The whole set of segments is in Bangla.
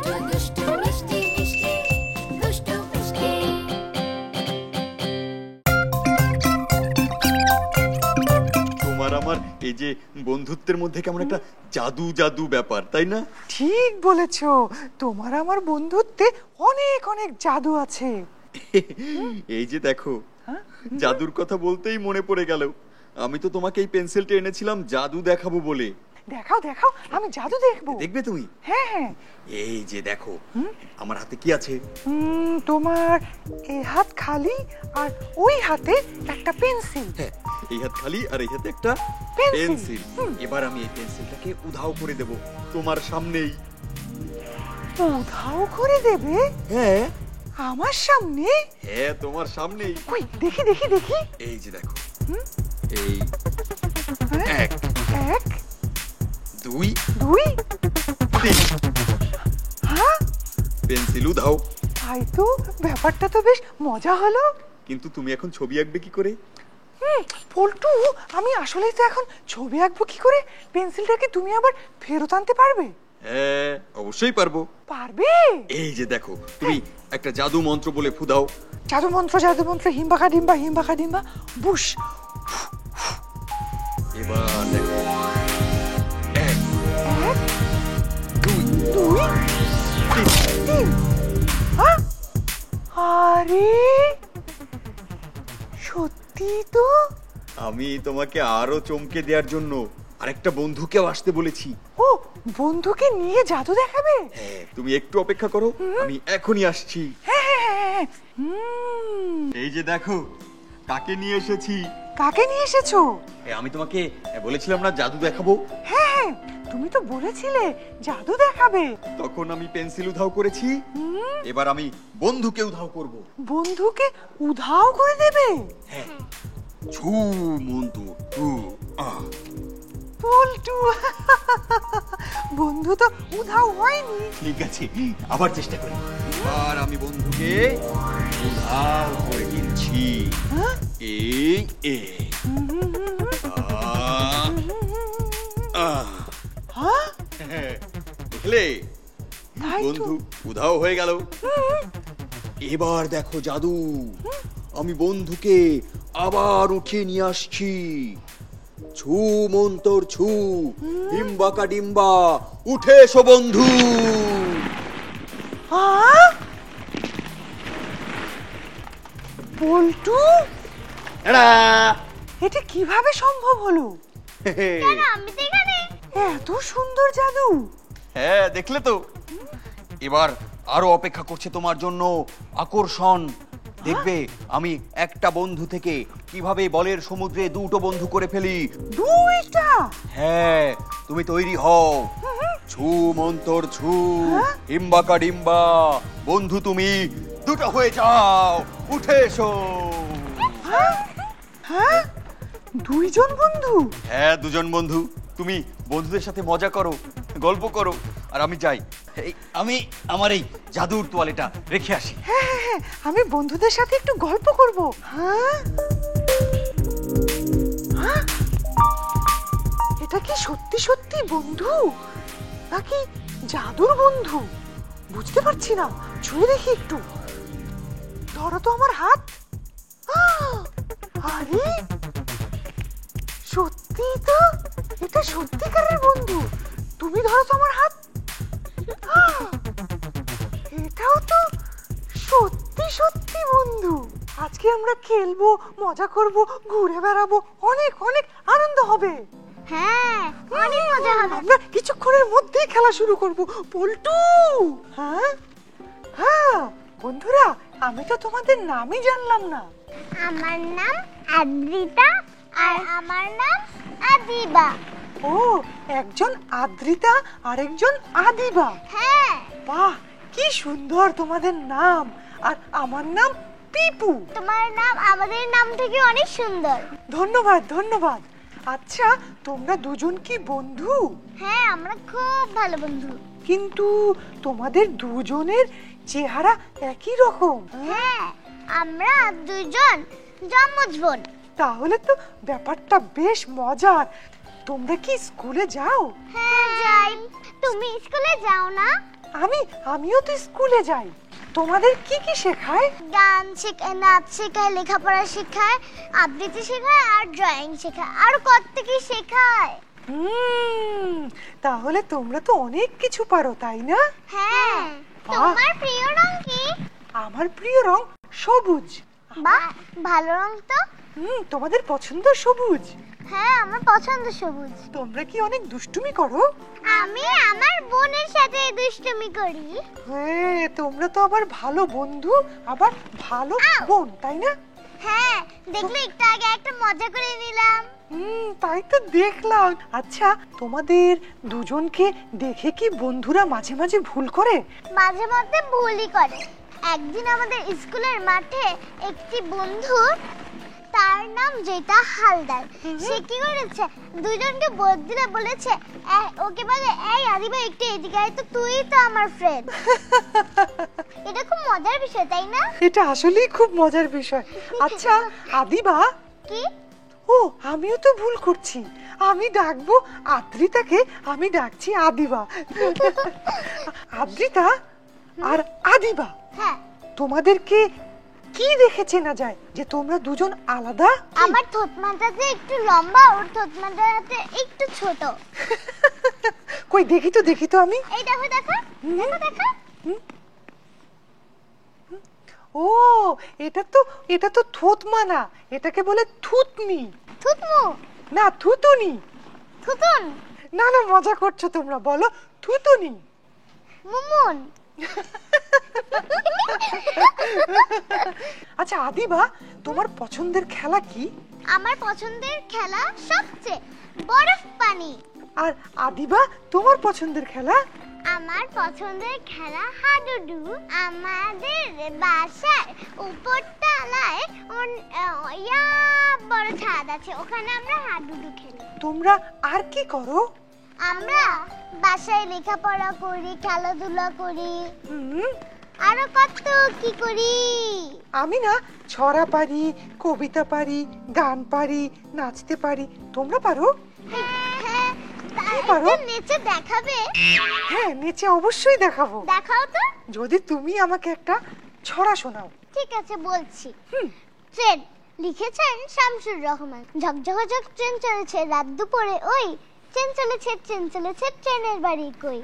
তোমার আমার এই যে বন্ধুত্বের মধ্যে কেমন একটা জাদু জাদু ব্যাপার, তাই না? ঠিক বলেছো, তোমার আমার বন্ধুত্বে অনেক অনেক জাদু আছে। এই যে দেখো, জাদুর কথা বলতেই মনে পড়ে গেল, আমি তো তোমাকে এই পেন্সিলটা এনেছিলাম জাদু দেখাবো বলে। দেখাও দেখাও, আমি জাদু দেখবো। দেখবে তুমি? হ্যাঁ হ্যাঁ। এই যে দেখো, আমার হাতে কি আছে? তোমার এই হাত খালি আর ওই হাতে একটা পেন্সিল। হ্যাঁ, এই হাত খালি আর এই হাতে একটা পেন্সিল। এবার আমি এই পেন্সিলটাকে উধাও করে দেব তোমার সামনেই। উধাও করে দেবে? হ্যাঁ, আমার সামনে? হ্যাঁ, তোমার সামনেই। কই দেখি দেখি দেখি। এই যে দেখো, এই এক এক দুই দুই তিন। হ্যাঁ, পেন্সিল উধাও। তাই তো, ব্যাপারটা তো বেশ মজা হলো। কিন্তু তুমি এখন ছবি আঁকবে কি করে? পল্টু, আমি আসলেই তো এখন ছবি আঁকবো কি করে? পেন্সিলটাকে তুমি আবার ফেরত আনতে পারবে? হ্যাঁ, অবশ্যই পারবো। পারবে? এই যে দেখো, তুমি একটা জাদু মন্ত্র বলে ফু দাও। জাদু মন্ত্র হিম্বাকা ডিম্বা বুশ। এবার দেখো, এক এক দুই দুই তিন। তিন। হ্যাঁ, আরে সত্যি তো। আমি তোমাকে আরো চমকে দেওয়ার জন্য আরেকটা বন্ধুকেও আসতে বলেছি। ও, বন্ধুকে নিয়ে জাদু দেখাবে? হ্যাঁ, তুমি একটু অপেক্ষা করো, আমি এখনই আসছি। হ্যাঁ। এই যে দেখো, কাকে নিয়ে এসেছি। কাকে নিয়ে এসেছো? আমি তোমাকে বলেছিলাম না জাদু দেখাবো? হ্যাঁ, তুমি তো বলেছিলে জাদু দেখাবে। তখন আমি পেন্সিল উধাও করেছি, এবার আমি বন্ধুকে উধাও করব। বন্ধুকে উধাও করে দেবে? হ্যাঁ, ছু মন্তু টু আ। পল্টু, বন্ধু তো উধাও হয়নি। ঠিক আছে, আবার চেষ্টা করি। এবার আমি বন্ধুকে উধাও করে দিচ্ছি। এই এ দেখলে, বন্ধু উধাও হয়ে গেল। এবার দেখো জাদু, আমি বন্ধুকে আবার উঠিয়ে নিয়ে আসছি। ছু মন্তর ছু, ডিম্বাকা ডিম্বা, উঠে এসো বন্ধু। পল্টু, এটা কিভাবে সম্ভব হলো? আমি তো এখানে। এত সুন্দর জাদু। হ্যাঁ, দেখলে তো। এবার আরো অপেক্ষা করছে তোমার জন্য আকর্ষণ। দেখবে আমি একটা বন্ধু থেকে কিভাবে বলের সমুদ্রে দুটো বন্ধু করে ফেলি। দুইটা? হ্যাঁ, তুমি তৈরি হও। ছু মন্তর ছু, ডিম্বাকা ডিম্বা, বন্ধু তুমি দুটো হয়ে যাও, উঠে এসো। হ্যাঁ, দুইজন বন্ধু? হ্যাঁ, দুজন বন্ধু। তুমি বন্ধুদের সাথে মজা করো, গল্প করো, আর আমি যাই। আমি আমার এই জাদুর তোয়ালেটা রেখে আসি। হ্যাঁ, আমি বন্ধুদের সাথে একটু গল্প করব। হ্যাঁ, এটা কি সত্যি সত্যি বন্ধু নাকি জাদুর বন্ধু বুঝতে পারছি না। ছুঁয়ে দেখি একটু। ধরো তো আমার হাত। আরে সত্যি তো, এটা সত্যিকারের বন্ধু। তুমি ধরো তো আমার হাত। এটাও তো সত্যি সত্যি বন্ধু। আজকে আমরা খেলবো, মজা করব, ঘুরে বেড়াবো, অনেক অনেক আনন্দ হবে। হ্যাঁ, অনেক মজা হবে। আমরা কিছুক্ষণের মধ্যেই খেলা শুরু করব। পল্টু, হ্যাঁ বন্ধুরা, আমি তো তোমাদের নামই জানলাম না। আমার নাম আদ্রিতা আর আমার নাম আদিবা। ও, একজন আদ্রিতা আর একজন আদিবা। হ্যাঁ। বাহ, কি সুন্দর তোমাদের নাম। আর আমার নাম পিপু। তোমার নাম আমাদের নাম থেকে অনেক সুন্দর। ধন্যবাদ ধন্যবাদ। আচ্ছা, তোমরা দুজন কি বন্ধু? হ্যাঁ, আমরা খুব ভালো বন্ধু। কিন্তু তোমাদের দুজনের চেহারা একই রকম। হ্যাঁ, আমরা দুজন জমজ বোন। তাহলে তো ব্যাপারটা বেশ মজার। তোমরা কি স্কুলে যাও? হ্যাঁ, যাই। তুমি স্কুলে যাও না? আমিও তো স্কুলে যাই। তোমাদের কি কি শেখায়? গান শেখায়, নাচ শেখায়, লেখাপড়া শেখায়, আবৃত্তি শেখায় আর ড্রয়িং শেখায়, আর কত কি শেখায়। তাহলে তোমরা তো অনেক কিছু পারো, তাই না? হ্যাঁ। বাহ। তোমার প্রিয় রং কি? আমার প্রিয় রং সবুজ। বাহ, ভালো রং তো। তোমাদের পছন্দ সবুজ? হ্যাঁ, আমার পছন্দ সবুজ। তোমরা কি অনেক দুষ্টুমি করো? আমি আমার বোনের সাথে দুষ্টুমি করি। হ্যাঁ, তোমরা তো আবার ভালো বন্ধু, আবার ভালো বোন, তাই না? হ্যাঁ, দেখলে একটু আগে একটা মজা করে নিলাম। তাই তো দেখলাম। আচ্ছা, তোমাদের দুজনকে দেখে কি বন্ধুরা মাঝে মাঝে ভুল করে? মাঝে মধ্যে ভুলই করে। একদিন আমাদের স্কুলের মাঠে একটি বন্ধু, তার নাম যেটা হালদার, সে কি করেছে, দুজনকে বদলে বলেছে, ওকে বলে, এই আদিবা একটু এদিকে আয় তো, তুই তো আমার ফ্রেন্ড। এটা খুব মজার বিষয়, তাই না? এটা আসলেই খুব মজার বিষয়। আচ্ছা আদিবা, কি? ও আমিও তো ভুল করছি। আমি ডাকবো আদ্রিতাকে, আমি ডাকছি আদিবা। আদ্রিতা আর আদিবা, হ্যাঁ। তোমাদেরকে কি দেখে চেনা যায় যে তোমরা দুজন আলাদা? আমার থতমাটাতে একটু লম্বা, ওর থতমাটাতে একটু ছোট। কই দেখি তো আমি। এই দেখো দেখো দেখো। ও, এটা তো থতমা না, এটাকে বলে থুতনি। থুতমু? না, থুতুনি। থুতুন? না না, মজা করছো তোমরা, বলো থুতুনি। মুমুন? আচ্ছা আদিবা, তোমার পছন্দের খেলা কি? আমার পছন্দের খেলা সবচেয়ে বরফ পানি। আর আদিবা, তোমার পছন্দের খেলা? আমার পছন্দের খেলা হাডুডু। আমাদের বাসার উপরতলায় বড় ছাদ আছে, ওখানে আমরা হাডুডু খেলি। তোমরা আর কি করো? আমরা বাসায় লেখাপড়া করি, খেলাধুলা করি, হুম, আরো কত কি করি। আমি না ছড়া পারি, কবিতা পারি, গান পারি, নাচতে পারি। তোমরা পারো? হ্যাঁ, কি পারো? নেচে দেখাবে? হ্যাঁ, নেচে অবশ্যই দেখাবো, দেখাও তো। যদি তুমি আমাকে একটা ছড়া শোনাও। ঠিক আছে, বলছি। ট্রেন, লিখেছেন শামসুর রহমান। ঝকঝক ট্রেন চলেছে রাত দুপুরে, ওই ট্রেন চলেছে ট্রেনের বাড়ি কই।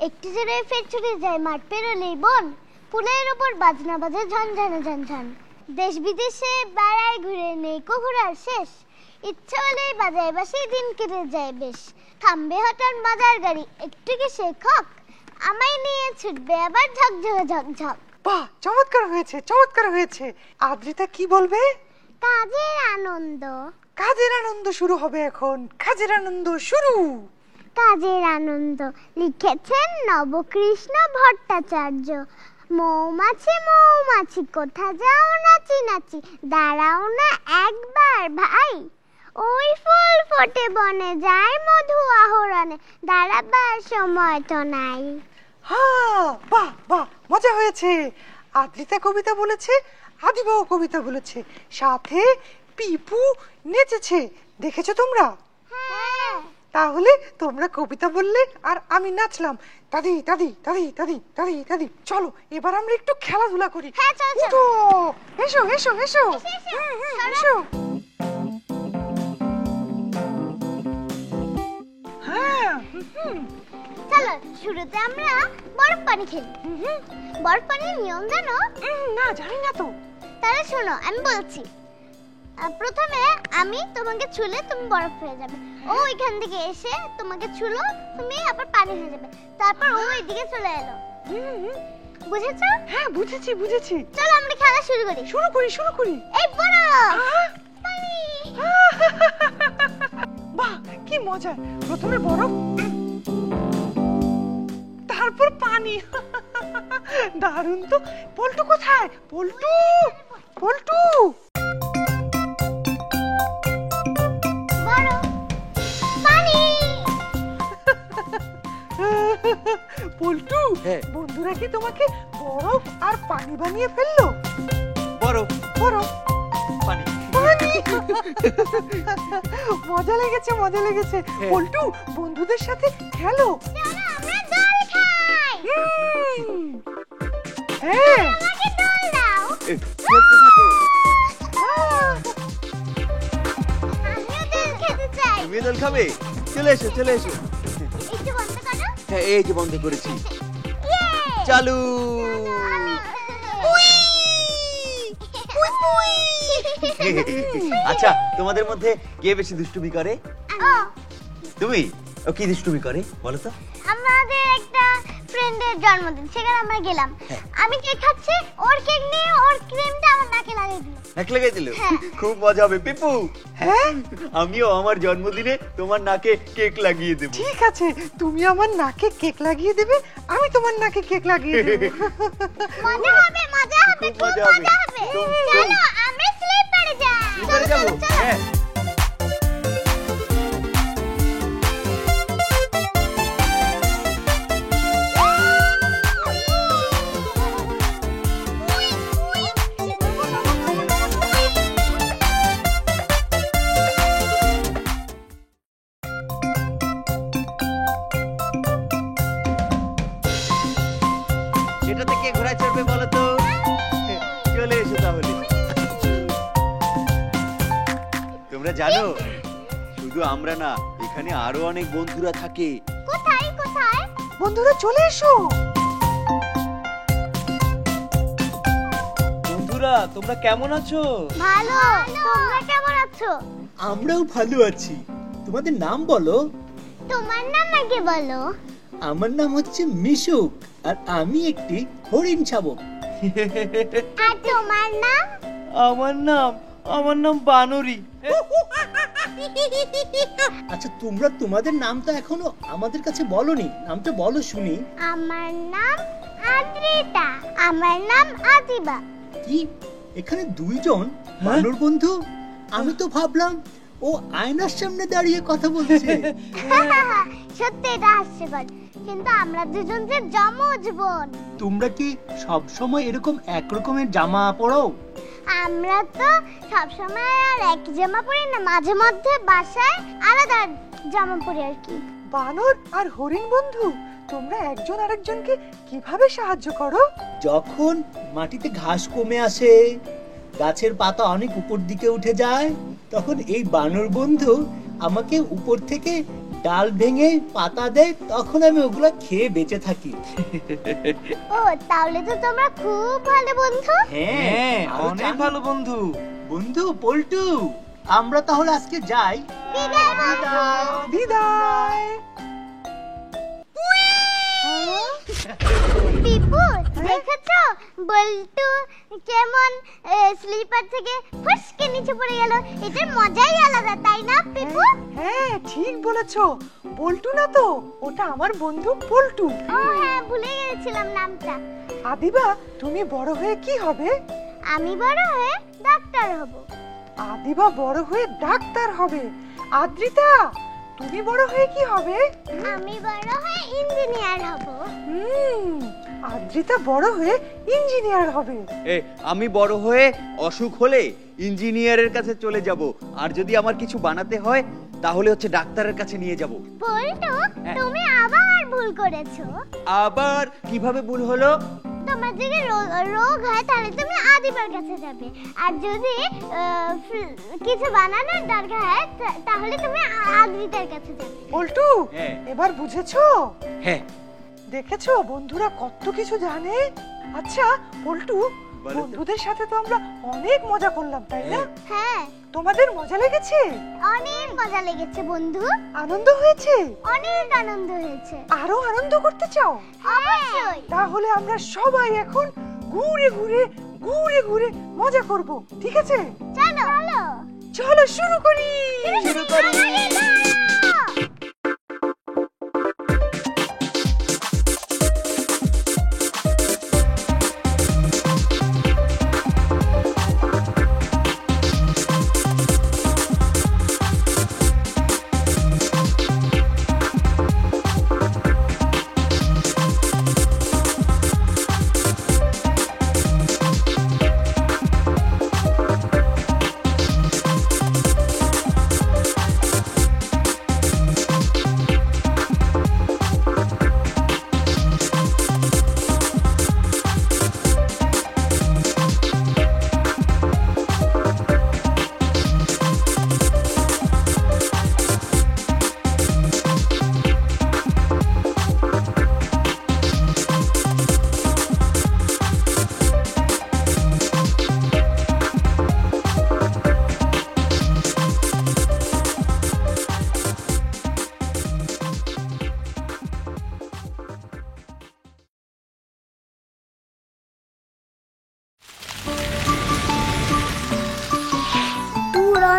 একটু জোরে ফের ছুটে যায় মাঠ পেরোলেই বন, পুলের ওপর বাজনা বাজে ঝনঝানে ঝনঝন। দেশ বিদেশে বেড়ায় ঘুরে নেই ঘোরার শেষ, ইচ্ছা হলেই বাজায় বাসে দিন কেটে যায় বেশ। থামবে হঠাৎ বাজার গাড়ি, একটু কি শেখক, আমায় নিয়ে ছুটবে আবার ঝকঝক। বাহ, চমৎকার হয়েছে, চমৎকার হয়েছে। আদ্রিতা কি বলবে? কাজের আনন্দ। কাজের আনন্দ শুরু হবে এখন, কাজের আনন্দ শুরু। কাজের আনন্দ লিখেছেন নবকৃষ্ণ ভট্টাচার্য। মৌমাছি মৌমাছি কোথা যাও নাচি নাচি, দাঁড়াও না একবার ভাই, ওই ফুল ফোটে বনে যায় মধু আহরণে, দাঁড়াবার সময় তো নাই। হ্যাঁ, বাহ বাহ, মজা হয়েছে। আদ্রিতা কবিতা বলেছে, আদিবাও কবিতা বলেছে, সাথে পিপু নেচেছে। দেখেছো তোমরা? হ্যাঁ। তাহলে তোমরা কবিতা বললে আর আমি নাচলাম। দাদি দাদি দাদি দাদি দাদি দাদি, চলো এবার আমরা একটু খেলাধুলা করি। হ্যাঁ, চলো, চলো। উঠো, এসো এসো এসো। এসো। হ্যাঁ, চলো, শুরুতে আমরা বরফ পানি খেলি। বরফ পানির নিয়ম জানো? না, জানি না তো। তাহলে শোনো, আমি বলছি। প্রথমে আমি তোমাকে ছুলে তুমি বরফ হয়ে যাবে, ও ওইখান থেকে এসে তোমাকে ছুলো, তুমি আবার পানি হয়ে যাবে, তারপর ও এইদিকে চলে এলো। বুঝেছো? হ্যাঁ, বুঝেছি বুঝেছি। চলো আমরা খেলা শুরু করি। শুরু করি। এই বরফ পানি। বাহ, কি মজা। প্রথমে বরফ, তারপর পানি। দারুণ তো। পল্টু কোথায়? পল্টু, পল্টু। বরফ পানি। পল্টু, হ্যাঁ। বন্ধুরা কি তোমাকে বরফ আর পানি বানিয়ে ফেললো? বরফ বরফ পানি। পানি। মজা লেগেছে, মজা লেগেছে। হ্যাঁ। পল্টু, বন্ধুদের সাথে খেলো। চলো আমরা দল খাই। হ্যাঁ আমাকে দোল দাও। খেলতে থাকো। আমিও দোল খেতে চাই। তুমি দোল খাবে? চলে এসো চলে এসো। একটু বন্ধ করো। হ্যাঁ এই যে বন্ধ করেছি। ইয়ে! চালু। উই! We, we! আচ্ছা তোমাদের মধ্যে কে বেশি দুষ্টুমি করে? ও, তুমি? ও কি দুষ্টুমি করে বলো তো? আমাদের একটা ফ্রেন্ডের জন্মদিন, সেখানে আমরা গেলাম। আমি কেক খাচ্ছি, ওর কেক নিয়ে ওর ক্রিমটা আমার নাকে লাগিয়ে দিল। নাক লাগিয়ে দিল? হ্যাঁ। খুব মজা হবে পিপু। হ্যাঁ আমিও আমার জন্মদিনে তোমার নাকে কেক লাগিয়ে দেব। ঠিক আছে, তুমি আমার নাকে কেক লাগিয়ে দেবে, আমি তোমার নাকে কেক লাগিয়ে দেবো। মজা হবে, মজা হবে, খুব খুব মজা মজা হবে। হবে। তুম, চলো আমরা স্লিপারে যাই। স্লিপারে যাবো? হ্যাঁ। এটাতে কে ঘোড়ায় চড়বে বলো তো? চলে এসো তাহলে। তোমরা জানো শুধু আমরা না, এখানে আরো অনেক বন্ধুরা থাকে। কোথায় কোথায়? বন্ধুরা চলে এসো। বন্ধুরা তোমরা কেমন আছো? ভালো। তোমরা কেমন আছো? আমরাও ভালো আছি। তোমাদের নাম বলো। তোমার নাম আগে বলো। আমার নাম হচ্ছে মিশুক আর আমি একটি হরিণ শাবক। আর তোমার নাম? আমার নাম বানরি। আচ্ছা তোমরা তোমাদের নামটা এখনো আমাদের কাছে বলনি, নামটা বলো শুনি। আমার নাম আদ্রিতা। আমার নাম আদিবা। কি এখানে দুইজন বানর বন্ধু? আমি তো ভাবলাম ও আয়নার সামনে দাঁড়িয়ে কথা বলছে। সত্যি এটা হাস্যকর, কিন্তু আমরা দুজন যে জমজ বোন। তোমরা কি সব সময় এরকম এক রকমের জামা পরো? আমরা তো সবসময় আর এক জামা পরি না, মাঝে মধ্যে বাসায় আলাদা জামা পরি আর কি। বানর আর হরিণ বন্ধু, তোমরা একজন আরেকজনকে কিভাবে সাহায্য করো? যখন মাটিতে ঘাস কমে আসে, গাছের পাতা অনেক উপর দিকে উঠে যায়, তখন এই বানর বন্ধু আমাকে উপর থেকে ডাল ভেঙে পাতা দেয়, তখন আমি ওগুলা খেয়ে বেঁচে থাকি। ও তাহলে তো তোমরা খুব ভালো বন্ধু। হ্যাঁ অনেক ভালো বন্ধু। বন্ধু পল্টু, আমরা তাহলে আজকে যাই। বিদায় বন্ধু। বিদায়। পিপু দেখেছো বল্টু কেমন স্লিপার থেকে ফসকে নিচে পড়ে গেল? এটার মজাই আলাদা, তাই না পিপু? হ্যাঁ ঠিক বলেছো, পল্টু না তো, ওটা আমার বন্ধু পল্টু। ও হ্যাঁ, ভুলে গেছিলাম নামটা। আদিবা, তুমি বড় হয়ে কি হবে? আমি বড় হয়ে ডাক্তার হব। আদিবা বড় হয়ে ডাক্তার হবে। আদ্রিতা, তুমি বড় হয়ে কি হবে? আমি বড় হয়ে ইঞ্জিনিয়ার হব। আদ্রিতা বড় হয়ে ইঞ্জিনিয়ার হবে। আমি বড় হয়ে অসুখ হলে ইঞ্জিনিয়ারের কাছে চলে যাব, আর যদি আমার কিছু বানাতে হয় তাহলে হচ্ছে ডাক্তারের কাছে নিয়ে যাব। পল্টু, তুমি আবার ভুল করেছো। আবার কিভাবে ভুল হলো? তোমার যদি রোগ হয় তাহলে তুমি আদিবার কাছে যাবে, আর যদি কিছু বানানোর দরকার হয় তাহলে তুমি আদ্রিতার কাছে যাবে। পল্টু, হ্যাঁ। এবার বুঝেছো? হ্যাঁ। দেখেছো বন্ধুরা কত কিছু জানে। আচ্ছা পল্টু, বলো তো। বন্ধুদের সাথে তো আমরা অনেক মজা করলাম, তাই না? হ্যাঁ, তোমাদের মজা লেগেছে? অনেক মজা লেগেছে বন্ধু। আনন্দ হয়েছে? অনেক আনন্দ হয়েছে। আরো আনন্দ করতে চাও? অবশ্যই। তাহলে আমরা সবাই এখন ঘুরে ঘুরে মজা করব, ঠিক আছে? চলো চলো চলো শুরু করি। শুরু করি।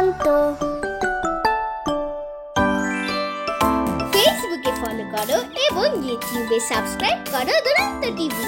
দুরন্ত। ফেসবুকে ফলো করো এবং ইউটিউবে সাবস্ক্রাইব করো দুরন্ত টিভি।